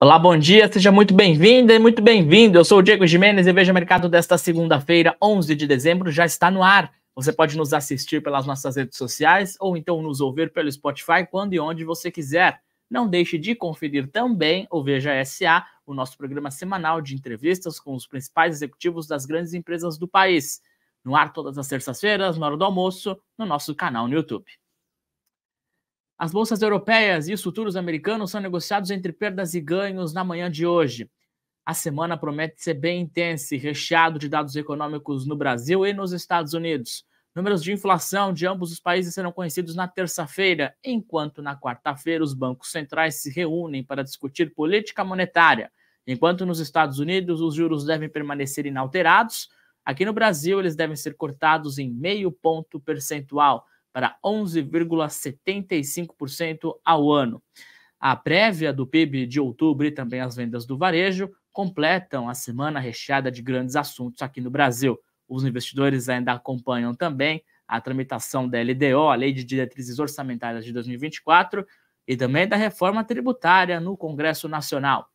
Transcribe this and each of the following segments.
Olá, bom dia, seja muito bem-vinda e muito bem-vindo. Eu sou o Diego Gimenez e Veja Mercado desta segunda-feira, 11 de dezembro, já está no ar. Você pode nos assistir pelas nossas redes sociais ou então nos ouvir pelo Spotify quando e onde você quiser. Não deixe de conferir também o Veja SA, o nosso programa semanal de entrevistas com os principais executivos das grandes empresas do país. No ar todas as terças-feiras, na hora do almoço, no nosso canal no YouTube. As bolsas europeias e os futuros americanos são negociados entre perdas e ganhos na manhã de hoje. A semana promete ser bem intensa e recheado de dados econômicos no Brasil e nos Estados Unidos. Números de inflação de ambos os países serão conhecidos na terça-feira, enquanto na quarta-feira os bancos centrais se reúnem para discutir política monetária. Enquanto nos Estados Unidos os juros devem permanecer inalterados, aqui no Brasil eles devem ser cortados em 0,5 ponto percentual, para 11,75% ao ano. A prévia do PIB de outubro e também as vendas do varejo completam a semana recheada de grandes assuntos aqui no Brasil. Os investidores ainda acompanham também a tramitação da LDO, a Lei de Diretrizes Orçamentárias de 2024, e também da reforma tributária no Congresso Nacional.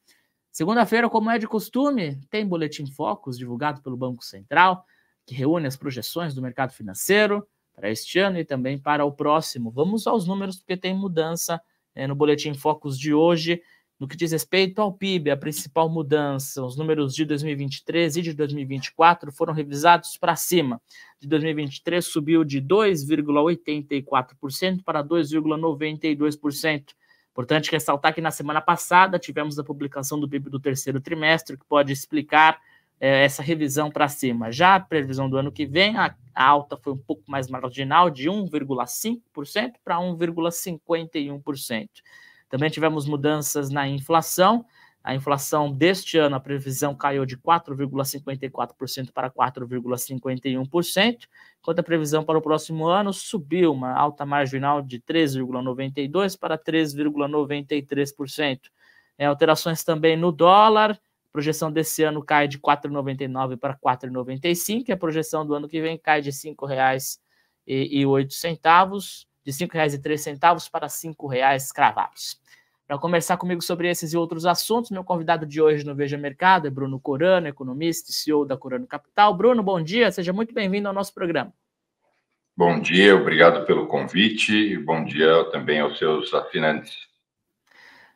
Segunda-feira, como é de costume, tem Boletim Focus divulgado pelo Banco Central, que reúne as projeções do mercado financeiro para este ano e também para o próximo. Vamos aos números, porque tem mudança no Boletim Focus de hoje. No que diz respeito ao PIB, a principal mudança, os números de 2023 e de 2024 foram revisados para cima. De 2023 subiu de 2,84% para 2,92%. Importante ressaltar que na semana passada tivemos a publicação do PIB do terceiro trimestre, que pode explicar essa revisão para cima. Já a previsão do ano que vem, a alta foi um pouco mais marginal, de 1,5% para 1,51%. Também tivemos mudanças na inflação. A inflação deste ano, a previsão caiu de 4,54% para 4,51%, enquanto a previsão para o próximo ano subiu, uma alta marginal de 3,92% para 3,93%. Alterações também no dólar. A projeção desse ano cai de R$ 4,99 para R$ 4,95, e a projeção do ano que vem cai de R$ 5,08, de R$ 5,03 para R$ 5,00 cravados. Para conversar comigo sobre esses e outros assuntos, meu convidado de hoje no Veja Mercado é Bruno Corano, economista e CEO da Corano Capital. Bruno, bom dia, seja muito bem-vindo ao nosso programa. Bom dia, obrigado pelo convite e bom dia também aos seus assinantes.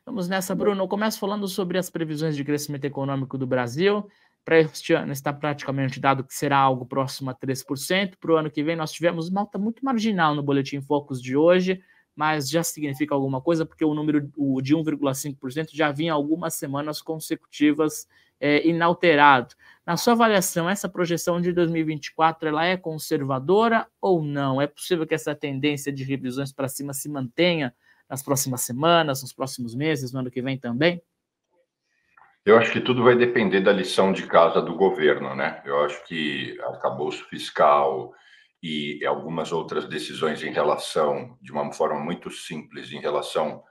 Vamos nessa, Bruno. Eu começo falando sobre as previsões de crescimento econômico do Brasil. Para este ano está praticamente dado que será algo próximo a 3%. Para o ano que vem nós tivemos uma alta muito marginal no Boletim Focus de hoje, mas já significa alguma coisa, porque o número de 1,5% já vinha algumas semanas consecutivas inalterado. Na sua avaliação, essa projeção de 2024 ela é conservadora ou não? É possível que essa tendência de revisões para cima se mantenha nas próximas semanas, nos próximos meses, no ano que vem também? Eu acho que tudo vai depender da lição de casa do governo, né? Eu acho que arcabouço fiscal e algumas outras decisões em relação, de uma forma muito simples, em relação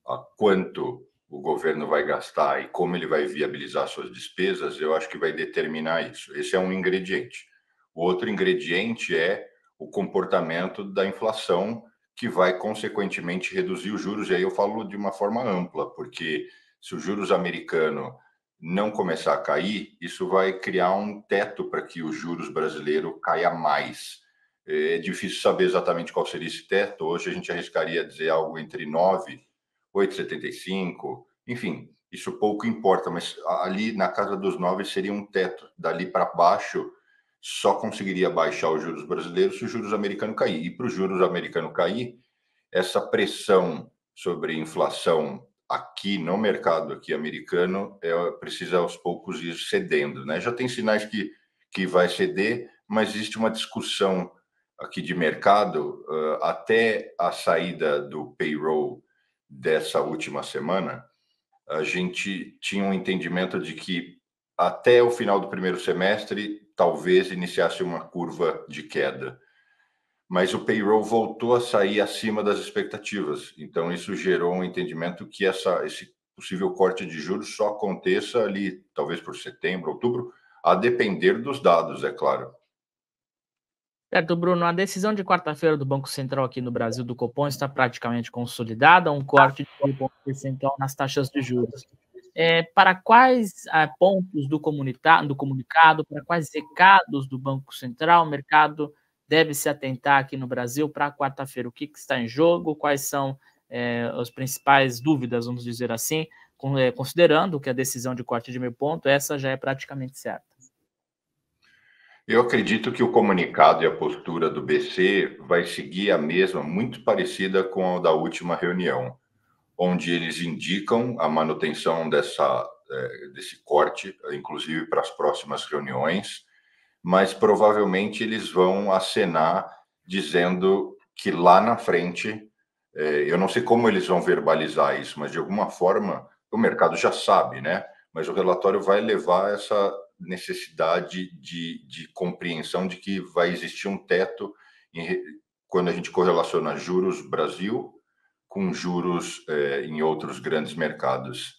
a quanto o governo vai gastar e como ele vai viabilizar suas despesas, eu acho que vai determinar isso. Esse é um ingrediente. O outro ingrediente é o comportamento da inflação, que vai, consequentemente, reduzir os juros. E aí eu falo de uma forma ampla, porque se o juros americano não começar a cair, isso vai criar um teto para que o juros brasileiro caia mais. É difícil saber exatamente qual seria esse teto. Hoje a gente arriscaria dizer algo entre 9, 8,75, enfim, isso pouco importa, mas ali na casa dos 9 seria um teto. Dali para baixo, só conseguiria baixar os juros brasileiros se o juros americano cair. E para o juros americano cair, essa pressão sobre inflação aqui no mercado aqui americano precisa aos poucos ir cedendo, né? Já tem sinais que vai ceder, mas existe uma discussão aqui de mercado até a saída do payroll dessa última semana. A gente tinha um entendimento de que até o final do primeiro semestre talvez iniciasse uma curva de queda, mas o payroll voltou a sair acima das expectativas. Então, isso gerou um entendimento que esse possível corte de juros só aconteça ali, talvez por setembro, outubro, a depender dos dados, é claro. Certo, Bruno, a decisão de quarta-feira do Banco Central aqui no Brasil, do Copom, está praticamente consolidada, um corte de 0,5 ponto percentual nas taxas de juros. Para quais pontos do comunicado, para quais recados do Banco Central o mercado deve se atentar aqui no Brasil para quarta-feira? O que está em jogo? Quais são as principais dúvidas, vamos dizer assim, considerando que a decisão de corte de meio ponto, essa já é praticamente certa? Eu acredito que o comunicado e a postura do BC vai seguir a mesma, muito parecida com a da última reunião, onde eles indicam a manutenção desse corte, inclusive para as próximas reuniões, mas provavelmente eles vão acenar dizendo que lá na frente, eu não sei como eles vão verbalizar isso, mas de alguma forma o mercado já sabe, né? Mas o relatório vai levar essa necessidade de compreensão de que vai existir um teto quando a gente correlaciona juros Brasil com juros em outros grandes mercados.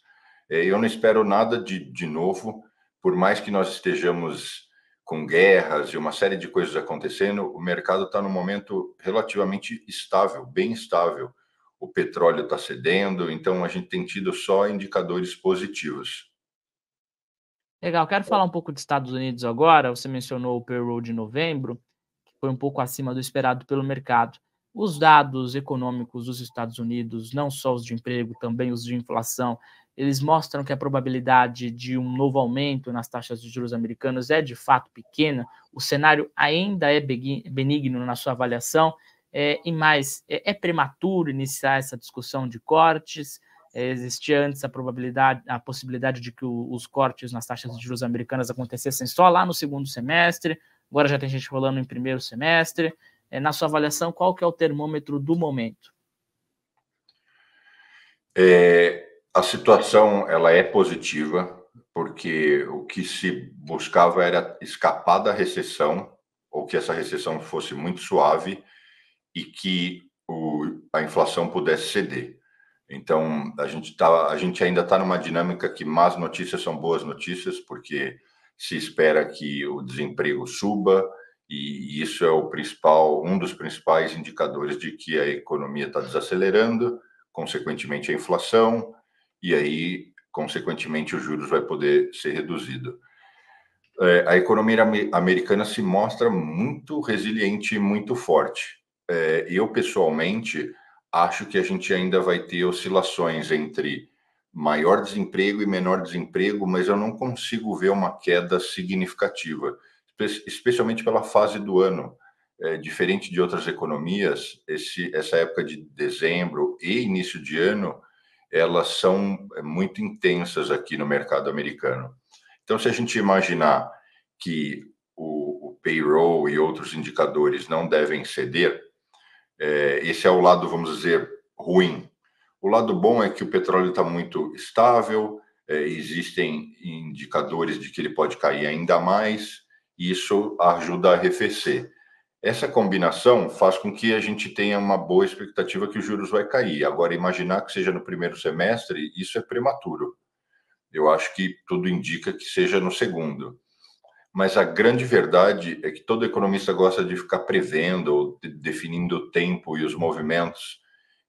Eu não espero nada de novo, por mais que nós estejamos com guerras e uma série de coisas acontecendo, o mercado está num momento relativamente estável, bem estável. O petróleo está cedendo, então a gente tem tido só indicadores positivos. Legal, quero falar um pouco dos Estados Unidos agora. Você mencionou o payroll de novembro, que foi um pouco acima do esperado pelo mercado. Os dados econômicos dos Estados Unidos, não só os de emprego, também os de inflação, eles mostram que a probabilidade de um novo aumento nas taxas de juros americanas é de fato pequena. O cenário ainda é benigno na sua avaliação, e mais, é prematuro iniciar essa discussão de cortes. Existia antes a possibilidade de que os cortes nas taxas de juros americanas acontecessem só lá no segundo semestre, agora já tem gente falando em primeiro semestre. Na sua avaliação, qual que é o termômetro do momento? A situação ela é positiva, porque o que se buscava era escapar da recessão, ou que essa recessão fosse muito suave e que a inflação pudesse ceder. Então, a gente ainda está numa dinâmica que más notícias são boas notícias, porque se espera que o desemprego suba, e isso é um dos principais indicadores de que a economia está desacelerando, consequentemente a inflação, e aí, consequentemente, os juros vai poder ser reduzido. A economia americana se mostra muito resiliente e muito forte. Eu, pessoalmente, acho que a gente ainda vai ter oscilações entre maior desemprego e menor desemprego, mas eu não consigo ver uma queda significativa, especialmente pela fase do ano. Diferente de outras economias, essa época de dezembro e início de ano, elas são muito intensas aqui no mercado americano. Então, se a gente imaginar que o payroll e outros indicadores não devem ceder, esse é o lado, vamos dizer, ruim. O lado bom é que o petróleo está muito estável, existem indicadores de que ele pode cair ainda mais, e isso ajuda a arrefecer. Essa combinação faz com que a gente tenha uma boa expectativa que os juros vai cair. Agora, imaginar que seja no primeiro semestre, isso é prematuro. Eu acho que tudo indica que seja no segundo. Mas a grande verdade é que todo economista gosta de ficar prevendo ou definindo o tempo e os movimentos.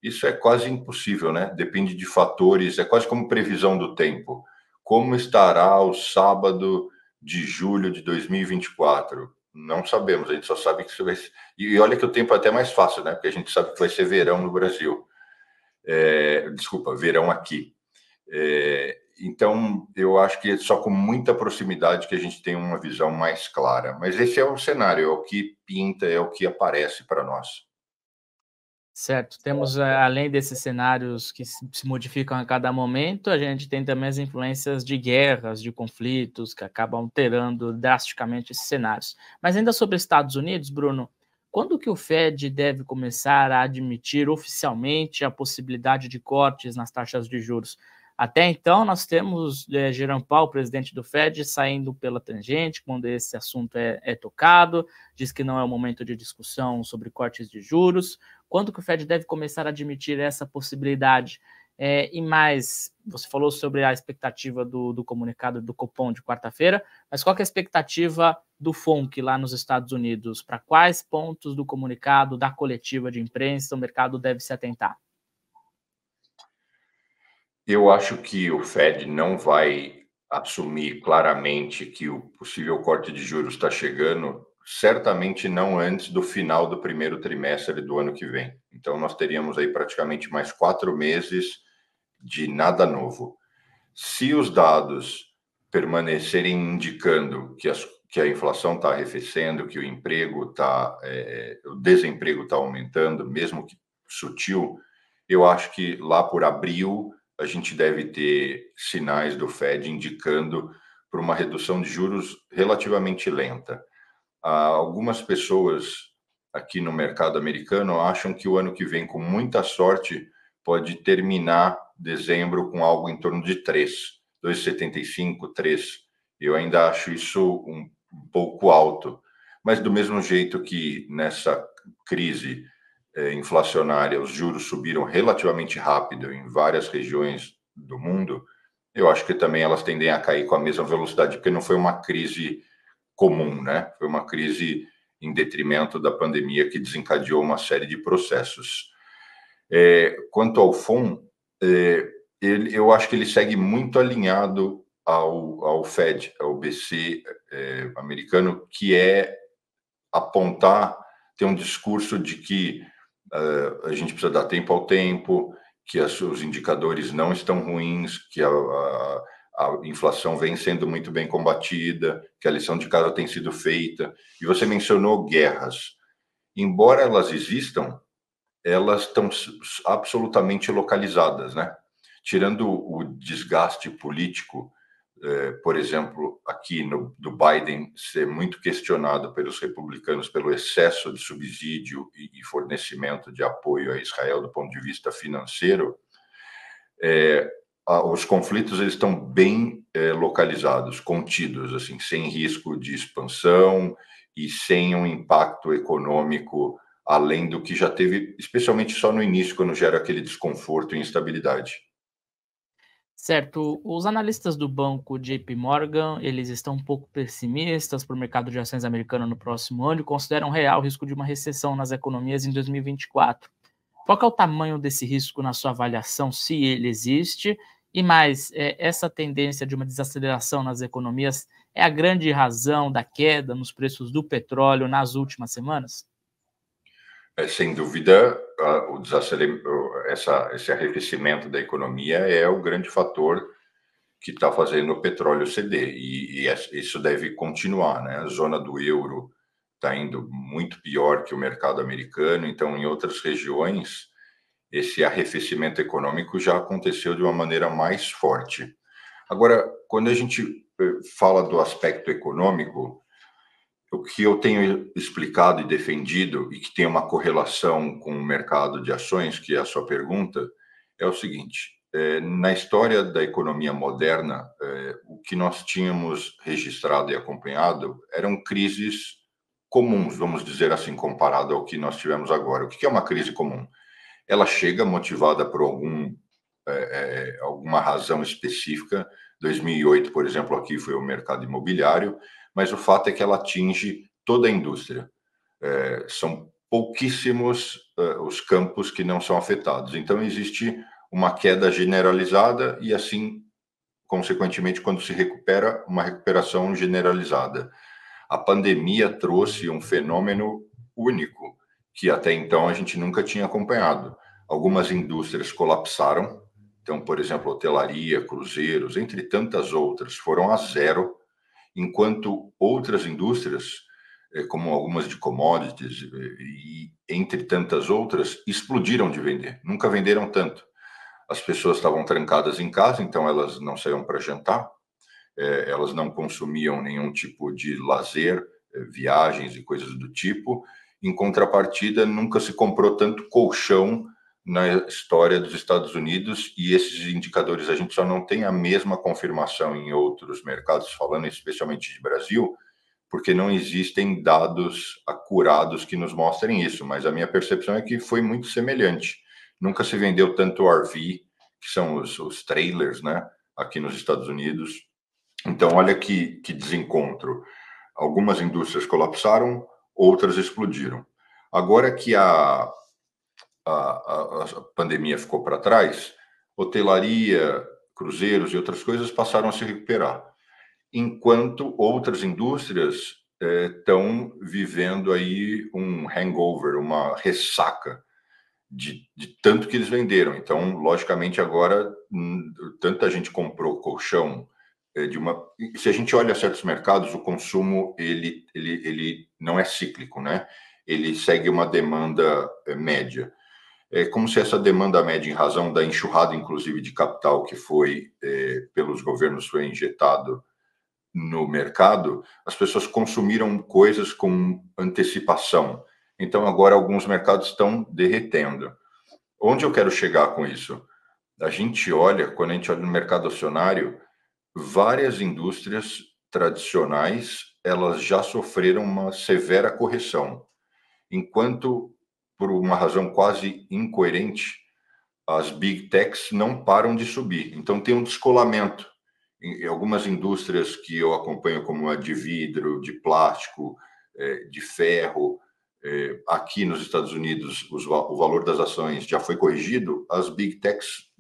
Isso é quase impossível, né? Depende de fatores, é quase como previsão do tempo. Como estará o sábado de julho de 2024? Não sabemos, a gente só sabe que isso vai ser. E olha que o tempo é até mais fácil, né? Porque a gente sabe que vai ser verão no Brasil. Desculpa, verão aqui. Então, eu acho que é só com muita proximidade que a gente tem uma visão mais clara. Mas esse é o cenário, é o que pinta, é o que aparece para nós. Certo, temos, além desses cenários que se modificam a cada momento, a gente tem também as influências de guerras, de conflitos, que acabam alterando drasticamente esses cenários. Mas ainda sobre Estados Unidos, Bruno, quando que o Fed deve começar a admitir oficialmente a possibilidade de cortes nas taxas de juros? Até então, nós temos Jerome Powell, presidente do Fed, saindo pela tangente quando esse assunto é tocado, diz que não é o momento de discussão sobre cortes de juros. Quando que o Fed deve começar a admitir essa possibilidade? E mais, você falou sobre a expectativa do comunicado do Copom de quarta-feira, mas qual que é a expectativa do FONC lá nos Estados Unidos? Para quais pontos do comunicado, da coletiva de imprensa, o mercado deve se atentar? Eu acho que o Fed não vai assumir claramente que o possível corte de juros está chegando, certamente não antes do final do primeiro trimestre do ano que vem. Então, nós teríamos aí praticamente mais 4 meses de nada novo. Se os dados permanecerem indicando que a inflação está arrefecendo, que o emprego o desemprego está aumentando, mesmo que sutil, eu acho que lá por abril a gente deve ter sinais do Fed indicando para uma redução de juros relativamente lenta. Algumas pessoas aqui no mercado americano acham que o ano que vem, com muita sorte, pode terminar dezembro com algo em torno de 3, 2,75, 3. Eu ainda acho isso um pouco alto. Mas do mesmo jeito que nessa crise inflacionária os juros subiram relativamente rápido em várias regiões do mundo, eu acho que também elas tendem a cair com a mesma velocidade, porque não foi uma crise comum, né? Foi uma crise em detrimento da pandemia que desencadeou uma série de processos. Quanto ao FOM, eu acho que ele segue muito alinhado ao Fed, ao BC americano, que é apontar, ter um discurso de que a gente precisa dar tempo ao tempo, que os indicadores não estão ruins, que a inflação vem sendo muito bem combatida, que a lição de casa tem sido feita. E você mencionou guerras. Embora elas existam, elas estão absolutamente localizadas, né? Tirando o desgaste político, por exemplo, aqui do Biden ser muito questionado pelos republicanos pelo excesso de subsídio e fornecimento de apoio a Israel do ponto de vista financeiro, os conflitos eles estão bem localizados, contidos, assim, sem risco de expansão e sem um impacto econômico além do que já teve, especialmente só no início, quando gera aquele desconforto e instabilidade. Certo, os analistas do banco JP Morgan, eles estão um pouco pessimistas para o mercado de ações americano no próximo ano e consideram real o risco de uma recessão nas economias em 2024. Qual que é o tamanho desse risco na sua avaliação, se ele existe? E mais, essa tendência de uma desaceleração nas economias é a grande razão da queda nos preços do petróleo nas últimas semanas? Sem dúvida, esse arrefecimento da economia é o grande fator que está fazendo o petróleo ceder, isso deve continuar, né? A zona do euro está indo muito pior que o mercado americano, então, em outras regiões, esse arrefecimento econômico já aconteceu de uma maneira mais forte. Agora, quando a gente fala do aspecto econômico, o que eu tenho explicado e defendido, e que tem uma correlação com o mercado de ações, que é a sua pergunta, é o seguinte: na história da economia moderna, o que nós tínhamos registrado e acompanhado eram crises comuns, vamos dizer assim, comparado ao que nós tivemos agora. O que é uma crise comum? Ela chega motivada por alguma razão específica. 2008, por exemplo, aqui foi o mercado imobiliário, mas o fato é que ela atinge toda a indústria. São pouquíssimos os campos que não são afetados. Então, existe uma queda generalizada e, assim, consequentemente, quando se recupera, uma recuperação generalizada. A pandemia trouxe um fenômeno único, que até então a gente nunca tinha acompanhado. Algumas indústrias colapsaram, então, por exemplo, hotelaria, cruzeiros, entre tantas outras, foram a zero, enquanto outras indústrias, como algumas de commodities e entre tantas outras, explodiram de vender. Nunca venderam tanto. As pessoas estavam trancadas em casa, então elas não saíam para jantar, elas não consumiam nenhum tipo de lazer, viagens e coisas do tipo. Em contrapartida, nunca se comprou tanto colchão na história dos Estados Unidos, e esses indicadores a gente só não tem a mesma confirmação em outros mercados, falando especialmente de Brasil, porque não existem dados acurados que nos mostrem isso, mas a minha percepção é que foi muito semelhante. Nunca se vendeu tanto RV, que são os trailers, né, aqui nos Estados Unidos. Então, olha que desencontro. Algumas indústrias colapsaram, outras explodiram. Agora que a pandemia ficou para trás, hotelaria, cruzeiros e outras coisas passaram a se recuperar, enquanto outras indústrias estão vivendo aí um hangover, uma ressaca de tanto que eles venderam. Então, logicamente, agora tanta gente comprou colchão se a gente olha certos mercados, o consumo ele não é cíclico, né? Ele segue uma demanda média. É como se essa demanda média, em razão da enxurrada, inclusive, de capital que foi pelos governos foi injetado no mercado, as pessoas consumiram coisas com antecipação. Então, agora, alguns mercados estão derretendo. Onde eu quero chegar com isso? Quando a gente olha no mercado acionário, várias indústrias tradicionais, elas já sofreram uma severa correção, enquanto, por uma razão quase incoerente, as big techs não param de subir. Então, tem um descolamento. Em algumas indústrias que eu acompanho, como a de vidro, de plástico, de ferro, aqui nos Estados Unidos o valor das ações já foi corrigido, as big techs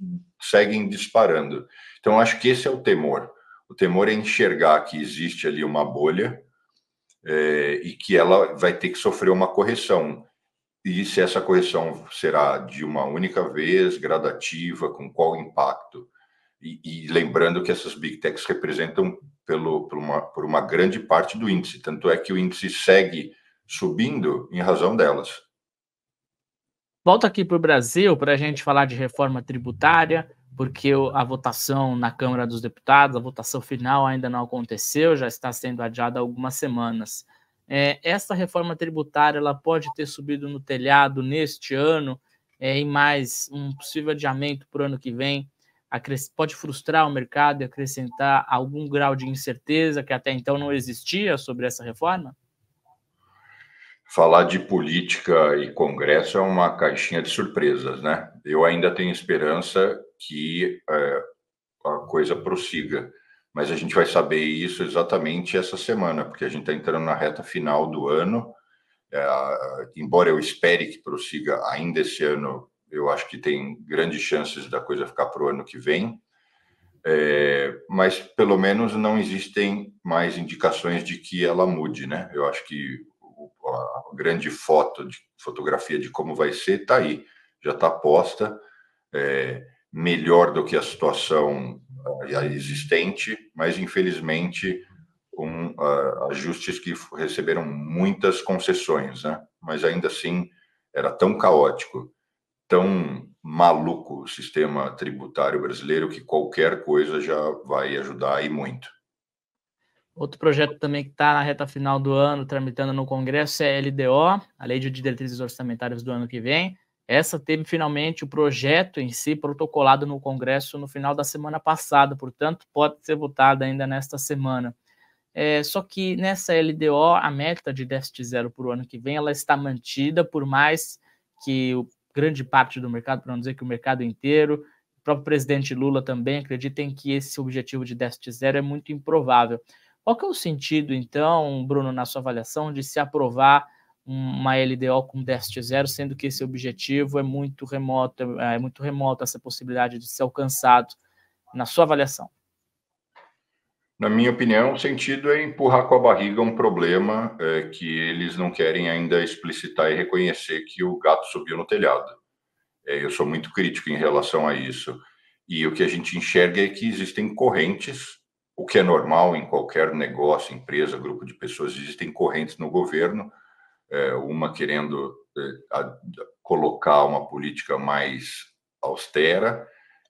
seguem disparando. Então, acho que esse é o temor. O temor é enxergar que existe ali uma bolha e que ela vai ter que sofrer uma correção. E se essa correção será de uma única vez, gradativa, com qual impacto? E lembrando que essas big techs representam por uma grande parte do índice, tanto é que o índice segue subindo em razão delas. Volto aqui para o Brasil para a gente falar de reforma tributária, porque a votação na Câmara dos Deputados, a votação final ainda não aconteceu, já está sendo adiada há algumas semanas. Essa reforma tributária ela pode ter subido no telhado neste ano e mais um possível adiamento para o ano que vem, pode frustrar o mercado e acrescentar algum grau de incerteza que até então não existia sobre essa reforma? Falar de política e Congresso é uma caixinha de surpresas, né? Eu ainda tenho esperança que a coisa prossiga, mas a gente vai saber isso exatamente essa semana, porque a gente está entrando na reta final do ano. Embora eu espere que prossiga ainda esse ano, eu acho que tem grandes chances da coisa ficar para o ano que vem. Mas pelo menos não existem mais indicações de que ela mude, né? Eu acho que a grande fotografia de como vai ser está aí, já está posta, melhor do que a situação existente, mas infelizmente com ajustes que receberam muitas concessões, né? Mas ainda assim era tão caótico, tão maluco o sistema tributário brasileiro que qualquer coisa já vai ajudar e muito. Outro projeto também que está na reta final do ano, tramitando no Congresso, é a LDO, a Lei de Diretrizes Orçamentárias do ano que vem. Essa teve finalmente o projeto em si protocolado no Congresso no final da semana passada, portanto, pode ser votada ainda nesta semana. Só que nessa LDO, a meta de déficit zero para o ano que vem, ela está mantida, por mais que grande parte do mercado, para não dizer que o mercado inteiro, o próprio presidente Lula também acreditem que esse objetivo de déficit zero é muito improvável. Qual que é o sentido, então, Bruno, na sua avaliação, de se aprovar uma LDO com déficit zero, sendo que esse objetivo é muito remoto essa possibilidade de ser alcançado, na sua avaliação? Na minha opinião, o sentido é empurrar com a barriga um problema que eles não querem ainda explicitar e reconhecer que o gato subiu no telhado. Eu sou muito crítico em relação a isso. E o que a gente enxerga é que existem correntes, o que é normal em qualquer negócio, empresa, grupo de pessoas, existem correntes no governo, uma querendo colocar uma política mais austera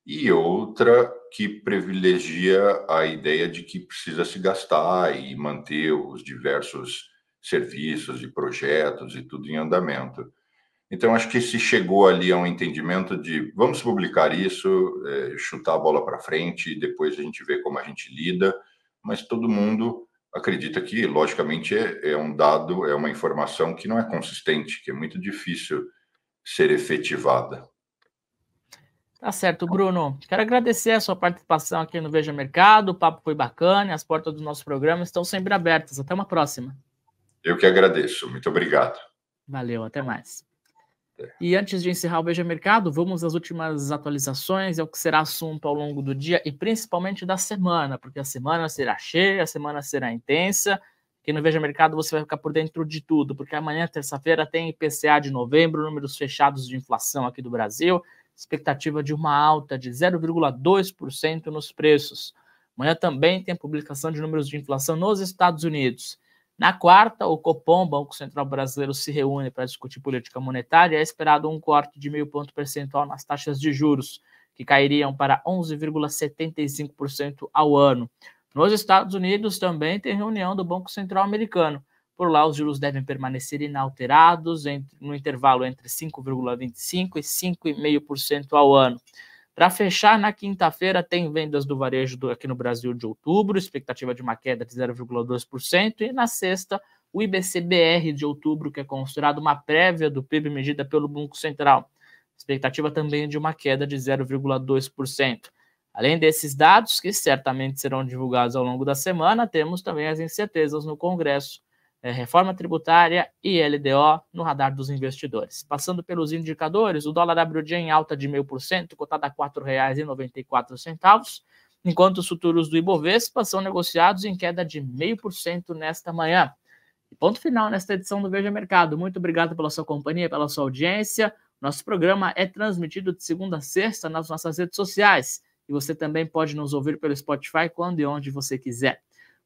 e outra que privilegia a ideia de que precisa se gastar e manter os diversos serviços e projetos e tudo em andamento. Então, acho que se chegou ali a um entendimento de vamos publicar isso, chutar a bola para frente e depois a gente vê como a gente lida, mas todo mundo acredita que, logicamente, é um dado, é uma informação que não é consistente, que é muito difícil ser efetivada. Tá certo, Bruno. Quero agradecer a sua participação aqui no Veja Mercado. O papo foi bacana e as portas do nosso programa estão sempre abertas. Até uma próxima. Eu que agradeço. Muito obrigado. Valeu, até mais. E antes de encerrar o Veja Mercado, vamos às últimas atualizações, é o que será assunto ao longo do dia e principalmente da semana, porque a semana será cheia, a semana será intensa. Aqui no Veja Mercado você vai ficar por dentro de tudo, porque amanhã, terça-feira, tem IPCA de novembro, números fechados de inflação aqui do Brasil, expectativa de uma alta de 0,2% nos preços. Amanhã também tem a publicação de números de inflação nos Estados Unidos. Na quarta, o Copom, Banco Central Brasileiro, se reúne para discutir política monetária. É esperado um corte de 0,5 ponto percentual nas taxas de juros, que cairiam para 11,75% ao ano. Nos Estados Unidos também tem reunião do Banco Central Americano. Por lá, os juros devem permanecer inalterados no intervalo entre 5,25% e 5,5% ao ano. Para fechar, na quinta-feira, tem vendas do varejo aqui no Brasil de outubro, expectativa de uma queda de 0,2%, e na sexta, o IBC-BR de outubro, que é considerado uma prévia do PIB medida pelo Banco Central. Expectativa também de uma queda de 0,2%. Além desses dados, que certamente serão divulgados ao longo da semana, temos também as incertezas no Congresso, reforma tributária e LDO no radar dos investidores. Passando pelos indicadores, o dólar abriu o dia em alta de 0,5%, cotado a R$ 4,94, enquanto os futuros do Ibovespa são negociados em queda de 0,5% nesta manhã. E ponto final nesta edição do Veja Mercado. Muito obrigado pela sua companhia, pela sua audiência. Nosso programa é transmitido de segunda a sexta nas nossas redes sociais. E você também pode nos ouvir pelo Spotify quando e onde você quiser.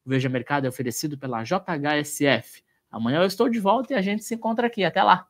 O Veja Mercado é oferecido pela JHSF. Amanhã eu estou de volta e a gente se encontra aqui. Até lá!